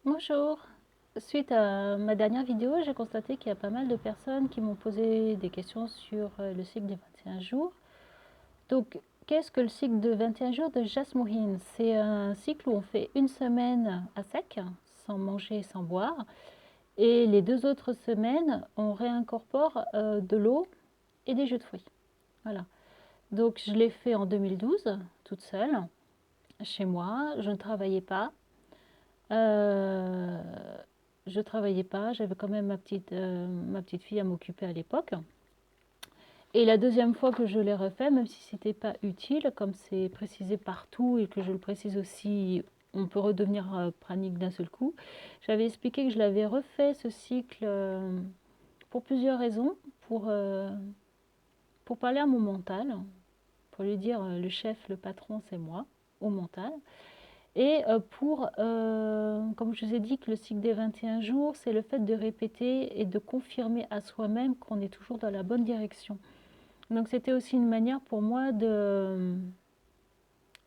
Bonjour. Suite à ma dernière vidéo, j'ai constaté qu'il y a pas mal de personnes qui m'ont posé des questions sur le cycle des 21 jours. Donc, qu'est-ce que le cycle de 21 jours de Jasmouhine? C'est un cycle où on fait une semaine à sec, sans manger et sans boire. Et les 2 autres semaines, on réincorpore de l'eau et des jus de fruits. Voilà. Donc, je l'ai fait en 2012, toute seule, chez moi. Je ne travaillais pas. Euh, je travaillais pas, j'avais quand même ma petite fille à m'occuper à l'époque. Et la deuxième fois que je l'ai refait, même si c'était pas utile, comme c'est précisé partout et que je le précise aussi, on peut redevenir pranique d'un seul coup. J'avais expliqué que je l'avais refait ce cycle pour plusieurs raisons, pour, euh, pour parler à mon mental, pour lui dire le chef, le patron, c'est moi, au mental. Et comme je vous ai dit, que le cycle des 21 jours, c'est le fait de répéter et de confirmer à soi-même qu'on est toujours dans la bonne direction. Donc c'était aussi une manière pour moi de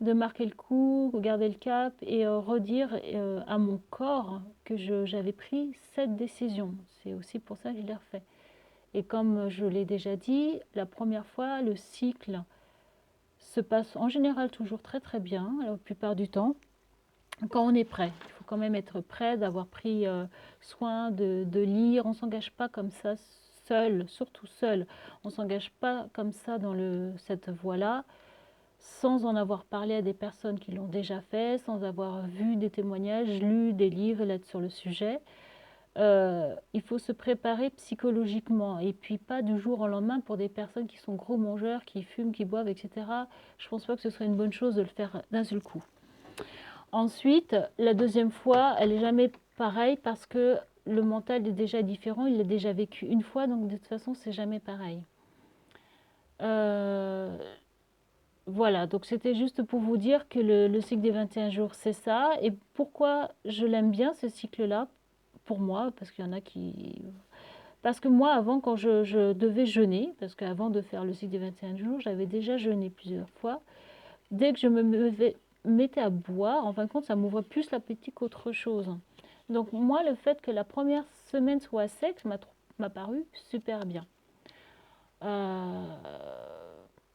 marquer le coup, garder le cap et redire à mon corps que j'avais pris cette décision. C'est aussi pour ça que je l'ai refait. Et comme je l'ai déjà dit, la première fois, le cycle se passe en général toujours très très bien, la plupart du temps. Quand on est prêt, il faut quand même être prêt, d'avoir pris soin de lire. On ne s'engage pas comme ça seul, surtout seul. On ne s'engage pas comme ça dans cette voie-là, sans en avoir parlé à des personnes qui l'ont déjà fait, sans avoir vu des témoignages, lu des livres là sur le sujet. Il faut se préparer psychologiquement et puis pas du jour au lendemain pour des personnes qui sont gros mangeurs, qui fument, qui boivent, etc. Je ne pense pas que ce serait une bonne chose de le faire d'un seul coup. Ensuite, la deuxième fois, elle n'est jamais pareille parce que le mental est déjà différent, il l'a déjà vécu une fois, donc de toute façon, c'est jamais pareil. Euh, voilà, donc c'était juste pour vous dire que le cycle des 21 jours, c'est ça. Et pourquoi je l'aime bien, ce cycle-là, pour moi, parce qu'il y en a qui... Parce que moi, avant, quand je devais jeûner, parce qu'avant de faire le cycle des 21 jours, j'avais déjà jeûné plusieurs fois, dès que je mettais à boire, en fin de compte, ça m'ouvrait plus l'appétit qu'autre chose. Donc moi, le fait que la première semaine soit sec m'a paru super bien. Euh,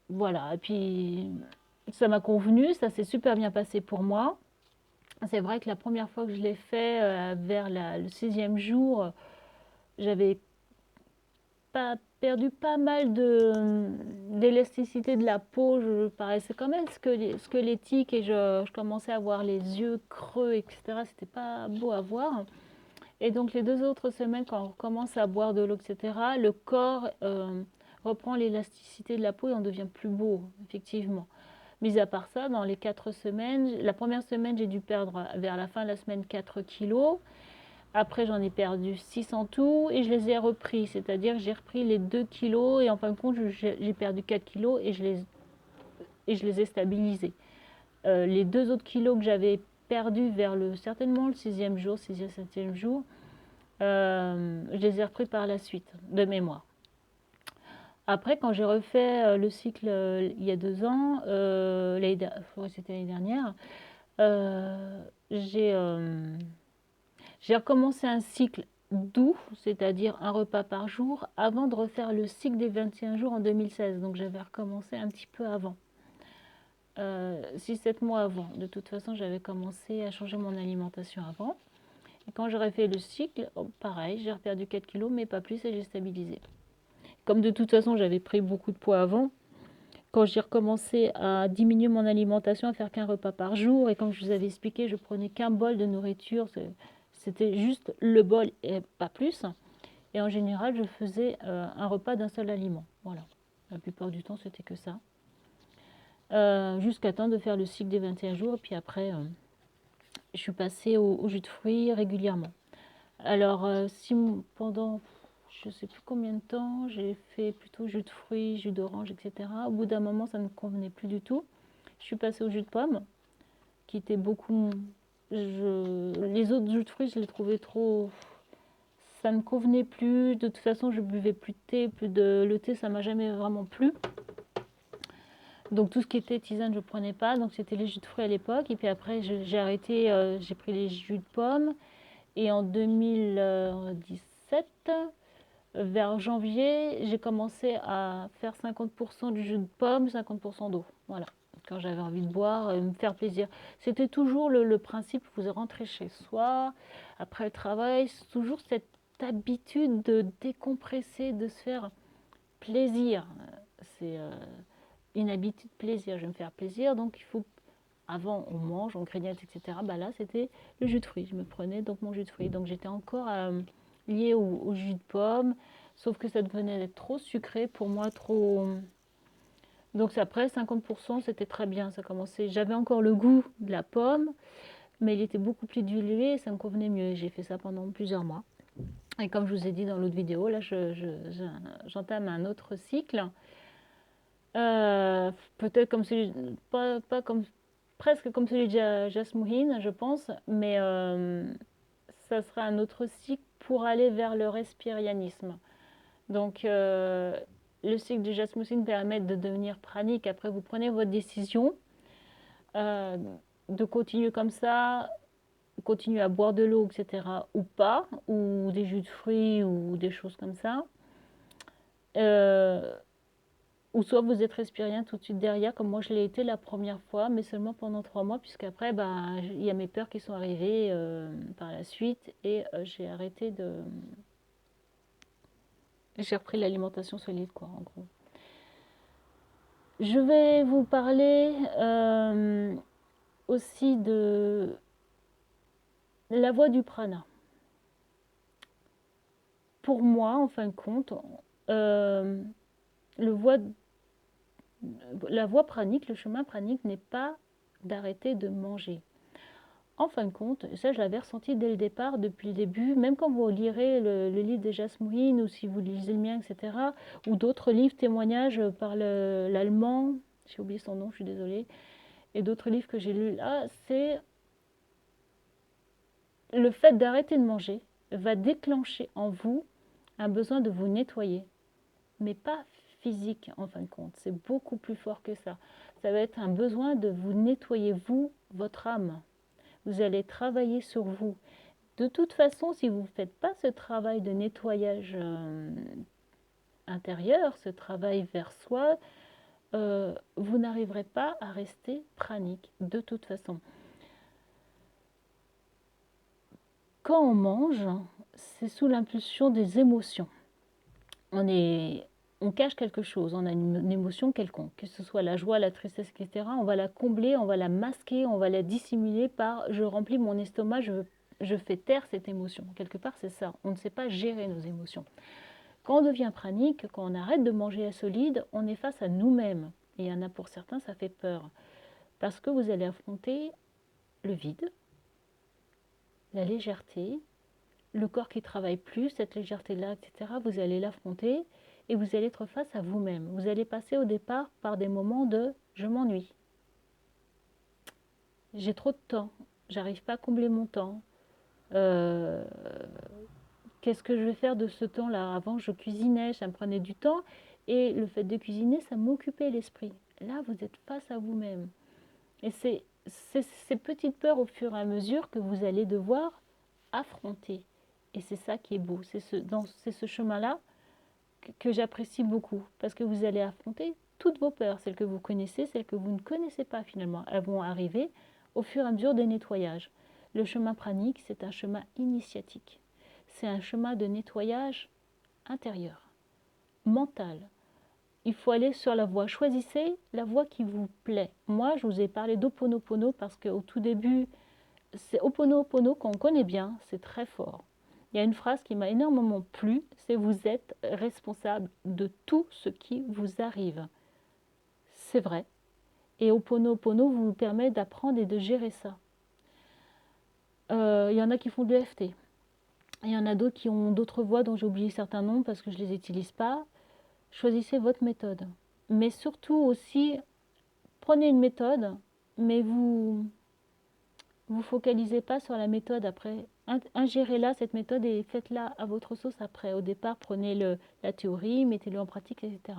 voilà, et puis ça m'a convenu, ça s'est super bien passé pour moi. C'est vrai que la première fois que je l'ai fait, vers le 6e jour, j'avais pas perdu pas mal d'élasticité de la peau, je paraissais quand même squelettique et je commençais à avoir les yeux creux, etc. C'était pas beau à voir. Et donc les 2 autres semaines, quand on commence à boire de l'eau, etc., le corps reprend l'élasticité de la peau et on devient plus beau, effectivement. Mis à part ça, dans les 4 semaines, la première semaine, j'ai dû perdre vers la fin de la semaine 4 kilos. Après, j'en ai perdu 6 en tout et je les ai repris. C'est-à-dire que j'ai repris les 2 kilos et en fin de compte, j'ai perdu 4 kilos et je les ai stabilisés. Les 2 autres kilos que j'avais perdus vers certainement le 6e jour, 6e, 7e jour, je les ai repris par la suite, de mémoire. Après, quand j'ai refait le cycle il y a 2 ans, c'était l'année dernière, euh, j'ai euh, j'ai recommencé un cycle doux, c'est-à-dire un repas par jour, avant de refaire le cycle des 21 jours en 2016. Donc j'avais recommencé un petit peu avant, 6-7 mois avant. De toute façon, j'avais commencé à changer mon alimentation avant. Et quand j'aurais fait le cycle, pareil, j'ai perdu 4 kilos, mais pas plus, et j'ai stabilisé. Comme de toute façon, j'avais pris beaucoup de poids avant, quand j'ai recommencé à diminuer mon alimentation, à faire qu'un repas par jour, et comme je vous avais expliqué, je prenais qu'un bol de nourriture, c'était juste le bol et pas plus. Et en général, je faisais un repas d'un seul aliment. Voilà. La plupart du temps, c'était que ça. Jusqu'à temps de faire le cycle des 21 jours, et puis après, je suis passée au jus de fruits régulièrement. Alors, si pendant je ne sais plus combien de temps, j'ai fait plutôt jus de fruits, jus d'orange, etc. Au bout d'un moment, ça ne me convenait plus du tout. Je suis passée au jus de pomme, qui était beaucoup. Les autres jus de fruits, je les trouvais trop. Ça ne me convenait plus. De toute façon, je buvais plus de thé, le thé, ça m'a jamais vraiment plu. Donc tout ce qui était tisane, je ne prenais pas. Donc c'était les jus de fruits à l'époque. Et puis après, j'ai arrêté, j'ai pris les jus de pomme. Et en 2017, vers janvier, j'ai commencé à faire 50% du jus de pomme, 50% d'eau. Voilà. Quand j'avais envie de boire, me faire plaisir. C'était toujours le principe, vous rentrez chez soi, après le travail, c'est toujours cette habitude de décompresser, de se faire plaisir. C'est une habitude plaisir. Je vais me faire plaisir, donc il faut. Avant, on mange, on grignote, etc. Bah là, c'était le jus de fruits. Je me prenais donc mon jus de fruits. Donc j'étais encore liée au jus de pomme, sauf que ça devenait d'être trop sucré pour moi, trop. Donc après, 50%, c'était très bien. Ça commençait. J'avais encore le goût de la pomme, mais il était beaucoup plus dilué et ça me convenait mieux. J'ai fait ça pendant plusieurs mois. Et comme je vous ai dit dans l'autre vidéo, là, j'entame un autre cycle. Peut-être comme celui, pas comme, presque comme celui de Jasmine, je pense, mais ça sera un autre cycle pour aller vers le respirianisme. Donc, le cycle de Jasmine permet de devenir pranique. Après, vous prenez votre décision euh, de continuer comme ça, continuer à boire de l'eau, etc., ou pas, ou des jus de fruits, ou des choses comme ça. Euh, Ou soit vous êtes respirien tout de suite derrière, comme moi je l'ai été la première fois, mais seulement pendant 3 mois, puisqu'après, bah, il y a mes peurs qui sont arrivées par la suite, et j'ai arrêté de. J'ai repris l'alimentation solide, quoi, en gros. Je vais vous parler aussi de la voie du prana. Pour moi, en fin de compte, euh, le voie, la voie pranique, le chemin pranique n'est pas d'arrêter de manger. En fin de compte, ça je l'avais ressenti dès le départ, depuis le début, même quand vous lirez le livre de Jasmine ou si vous lisez le mien, etc., ou d'autres livres, témoignages par l'allemand, j'ai oublié son nom, je suis désolée, et d'autres livres que j'ai lus là, c'est le fait d'arrêter de manger va déclencher en vous un besoin de vous nettoyer, mais pas physique en fin de compte, c'est beaucoup plus fort que ça. Ça va être un besoin de vous nettoyer, vous, votre âme. Vous allez travailler sur vous. De toute façon, si vous ne faites pas ce travail de nettoyage intérieur, ce travail vers soi, vous n'arriverez pas à rester pranique, de toute façon. Quand on mange, c'est sous l'impulsion des émotions. On cache quelque chose, on a une émotion quelconque, que ce soit la joie, la tristesse, etc. On va la combler, on va la masquer, on va la dissimuler par je remplis mon estomac, je fais taire cette émotion. Quelque part, c'est ça. On ne sait pas gérer nos émotions. Quand on devient pranique, quand on arrête de manger à solide, on est face à nous-mêmes. Et il y en a pour certains, ça fait peur. Parce que vous allez affronter le vide, la légèreté, le corps qui travaille plus, cette légèreté-là, etc. Vous allez l'affronter et vous allez être face à vous-même. Vous allez passer au départ par des moments de je m'ennuie. J'ai trop de temps. J'arrive pas à combler mon temps. Euh, Qu'est-ce que je vais faire de ce temps-là? Avant, je cuisinais, ça me prenait du temps. Et le fait de cuisiner, ça m'occupait l'esprit. Là, vous êtes face à vous-même. Et c'est ces petites peurs au fur et à mesure que vous allez devoir affronter. Et c'est ça qui est beau. C'est ce chemin-là que j'apprécie beaucoup. Parce que vous allez affronter toutes vos peurs, celles que vous connaissez, celles que vous ne connaissez pas finalement. Elles vont arriver au fur et à mesure des nettoyages. Le chemin pranique, c'est un chemin initiatique. C'est un chemin de nettoyage intérieur, mental. Il faut aller sur la voie. Choisissez la voie qui vous plaît. Moi, je vous ai parlé d'Ho'oponopono parce qu'au tout début, c'est Ho'oponopono qu'on connaît bien, c'est très fort. Il y a une phrase qui m'a énormément plu, c'est vous êtes responsable de tout ce qui vous arrive. C'est vrai. Et Ho'oponopono vous permet d'apprendre et de gérer ça. Il y en a qui font de l'EFT. Il y en a d'autres qui ont d'autres voies dont j'ai oublié certains noms parce que je ne les utilise pas. Choisissez votre méthode. Mais surtout aussi, prenez une méthode, mais vous focalisez pas sur la méthode après. Ingérez-la, cette méthode, et faites-la à votre sauce après. Au départ, prenez la théorie, mettez-le en pratique, etc.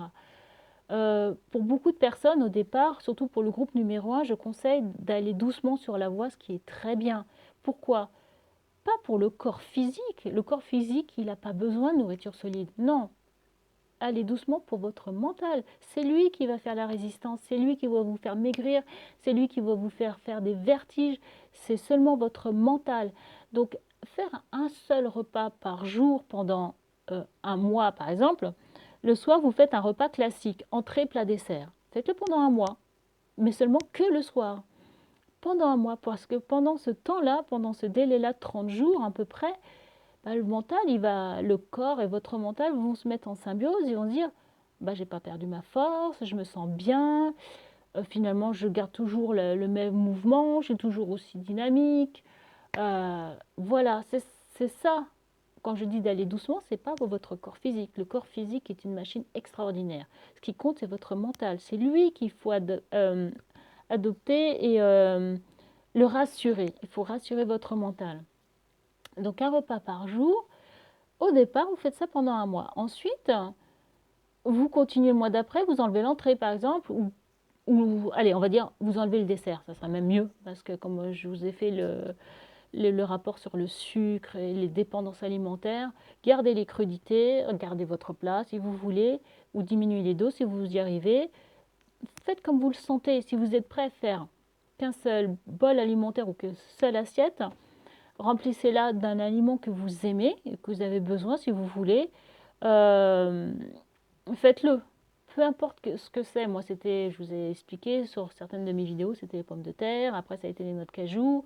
Pour beaucoup de personnes, au départ, surtout pour le groupe numéro 1, je conseille d'aller doucement sur la voie, ce qui est très bien. Pourquoi? pas pour le corps physique. Le corps physique, il n'a pas besoin de nourriture solide. Non, allez doucement pour votre mental. C'est lui qui va faire la résistance, c'est lui qui va vous faire maigrir, c'est lui qui va vous faire faire des vertiges. C'est seulement votre mental. Donc, faire un seul repas par jour pendant un mois, par exemple, le soir, vous faites un repas classique, entrée, plat, dessert. Faites-le pendant un mois, mais seulement que le soir. Pendant un mois, parce que pendant ce temps-là, pendant ce délai-là, 30 jours à peu près, bah, le corps et votre mental vont se mettre en symbiose, ils vont se dire, bah, j'ai pas perdu ma force, je me sens bien, finalement je garde toujours le même mouvement, je suis toujours aussi dynamique. Voilà, c'est ça. Quand je dis d'aller doucement, c'est pas pour votre corps physique. Le corps physique est une machine extraordinaire. Ce qui compte, c'est votre mental. C'est lui qu'il faut adopter et le rassurer. Il faut rassurer votre mental. Donc un repas par jour. Au départ, vous faites ça pendant un mois. Ensuite, vous continuez le mois d'après, vous enlevez l'entrée par exemple, ou allez, on va dire, vous enlevez le dessert, ça sera même mieux, parce que comme je vous ai fait le rapport sur le sucre et les dépendances alimentaires, gardez les crudités, gardez votre plat si vous voulez, ou diminuez les doses si vous y arrivez. Faites comme vous le sentez. Si vous êtes prêt à faire qu'un seul bol alimentaire ou qu'une seule assiette, remplissez-la d'un aliment que vous aimez et que vous avez besoin si vous voulez. Euh, Faites-le. Peu importe ce que c'est. Moi, c'était, je vous ai expliqué sur certaines de mes vidéos, c'était les pommes de terre. Après, ça a été les noix de cajou.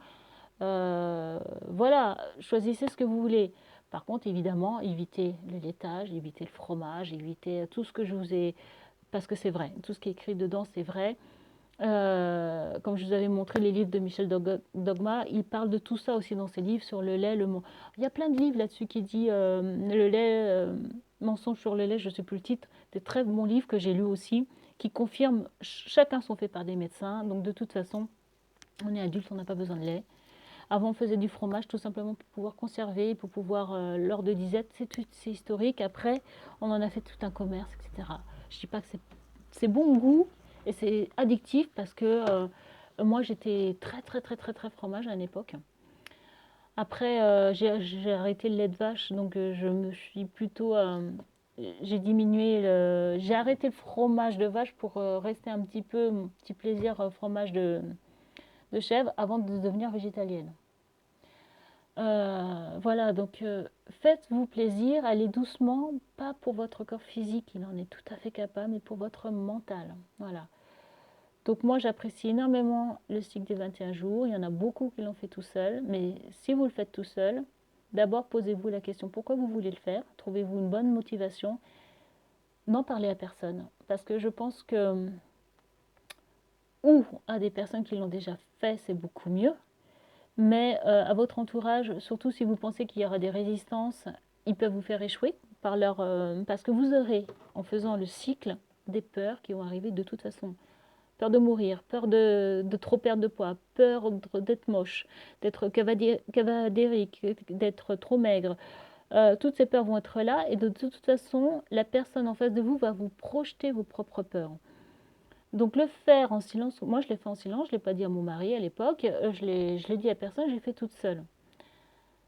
Voilà, choisissez ce que vous voulez. Par contre, évidemment, évitez le laitage, évitez le fromage, évitez tout ce que je vous ai... Parce que c'est vrai, tout ce qui est écrit dedans, c'est vrai. Comme je vous avais montré les livres de Michel Dogma, il parle de tout ça aussi dans ses livres sur le lait, il y a plein de livres là-dessus qui dit le lait, mensonge sur le lait, je ne sais plus le titre, des très bons livres que j'ai lus aussi, qui confirment, chacun sont faits par des médecins, donc de toute façon, on est adulte, on n'a pas besoin de lait. Avant, on faisait du fromage tout simplement pour pouvoir conserver, pour pouvoir, lors de disette, c'est historique. Après, on en a fait tout un commerce, etc. Je ne dis pas que c'est bon goût et c'est addictif parce que moi, j'étais très, très, très, très, très fromage à une époque. Après, j'ai arrêté le lait de vache, donc je me suis plutôt... j'ai diminué j'ai arrêté le fromage de vache pour rester un petit peu mon petit plaisir fromage de chèvre avant de devenir végétalienne. Voilà, donc faites-vous plaisir, allez doucement, pas pour votre corps physique, il en est tout à fait capable, mais pour votre mental. Voilà. Donc moi j'apprécie énormément le cycle des 21 jours, il y en a beaucoup qui l'ont fait tout seul, mais si vous le faites tout seul, d'abord posez-vous la question pourquoi vous voulez le faire, trouvez-vous une bonne motivation, n'en parlez à personne, parce que je pense que, ou à des personnes qui l'ont déjà fait, c'est beaucoup mieux, mais à votre entourage, surtout si vous pensez qu'il y aura des résistances, ils peuvent vous faire échouer parce que vous aurez, en faisant le cycle, des peurs qui vont arriver de toute façon. Peur de mourir, peur de trop perdre de poids, peur d'être moche, d'être cavadérique, d'être trop maigre. Toutes ces peurs vont être là et de toute façon, la personne en face de vous va vous projeter vos propres peurs. Donc le faire en silence, moi je l'ai fait en silence, je ne l'ai pas dit à mon mari à l'époque, je l'ai dit à personne, j'ai fait toute seule.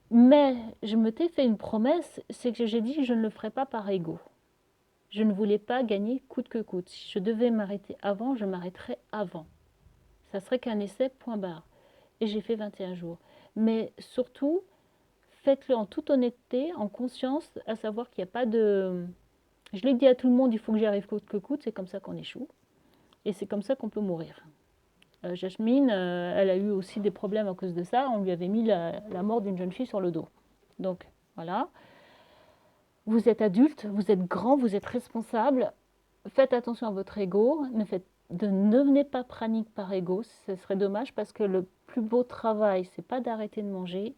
Mais je me t'ai fait une promesse, c'est que j'ai dit je ne le ferai pas par ego. Je ne voulais pas gagner coûte que coûte. Si je devais m'arrêter avant, je m'arrêterais avant. Ça serait qu'un essai, point barre. Et j'ai fait 21 jours. Mais surtout, faites-le en toute honnêteté, en conscience, à savoir qu'il n'y a pas de... Je l'ai dit à tout le monde, il faut que j'y arrive coûte que coûte, c'est comme ça qu'on échoue. Et c'est comme ça qu'on peut mourir. Jasmine, elle a eu aussi des problèmes à cause de ça. On lui avait mis la mort d'une jeune fille sur le dos. Donc, voilà. Vous êtes adulte, vous êtes grand, vous êtes responsable. Faites attention à votre ego. Ne devenez pas pranique par ego. Ce serait dommage parce que le plus beau travail, c'est pas d'arrêter de manger.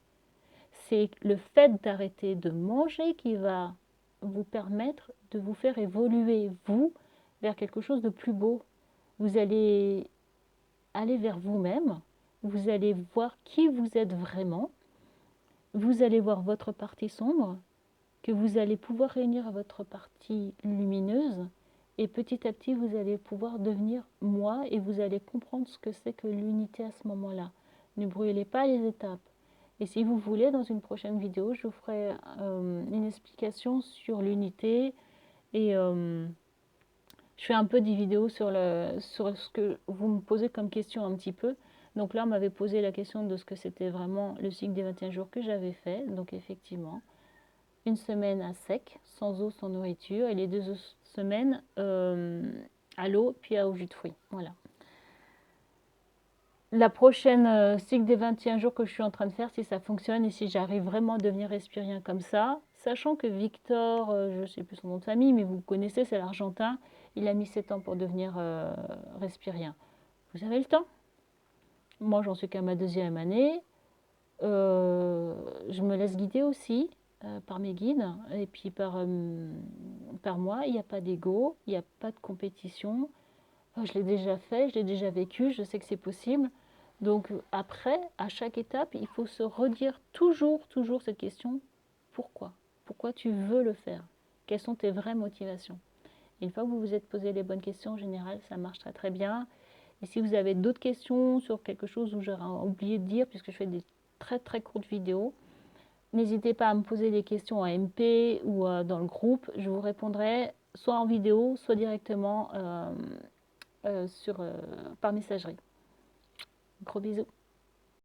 C'est le fait d'arrêter de manger qui va vous permettre de vous faire évoluer, vous, vers quelque chose de plus beau. Vous allez aller vers vous-même, vous allez voir qui vous êtes vraiment, vous allez voir votre partie sombre, que vous allez pouvoir réunir à votre partie lumineuse, et petit à petit, vous allez pouvoir devenir moi, et vous allez comprendre ce que c'est que l'unité à ce moment-là. Ne brûlez pas les étapes. Et si vous voulez, dans une prochaine vidéo, je vous ferai une explication sur l'unité et je fais un peu des vidéos sur ce que vous me posez comme question un petit peu. Donc là, on m'avait posé la question de ce que c'était vraiment le cycle des 21 jours que j'avais fait. Donc effectivement, une semaine à sec, sans eau, sans nourriture, et les 2 semaines à l'eau, puis au jus de fruits. Voilà. La prochaine cycle des 21 jours que je suis en train de faire, si ça fonctionne et si j'arrive vraiment à devenir respirien comme ça, sachant que Victor, je ne sais plus son nom de famille, mais vous le connaissez, c'est l'Argentin, il a mis 7 ans pour devenir respirien. Vous avez le temps? Moi, j'en suis qu'à ma 2e année. Je me laisse guider aussi par mes guides et puis par moi. Il n'y a pas d'ego, il n'y a pas de compétition. Je l'ai déjà fait, je l'ai déjà vécu, je sais que c'est possible. Donc après, à chaque étape, il faut se redire toujours cette question, pourquoi? Pourquoi tu veux le faire? Quelles sont tes vraies motivations? Et une fois que vous vous êtes posé les bonnes questions, en général, ça marche très bien. Et si vous avez d'autres questions sur quelque chose où j'aurais oublié de dire, puisque je fais des très courtes vidéos, n'hésitez pas à me poser des questions en MP ou dans le groupe. Je vous répondrai soit en vidéo, soit directement par messagerie. Gros bisous.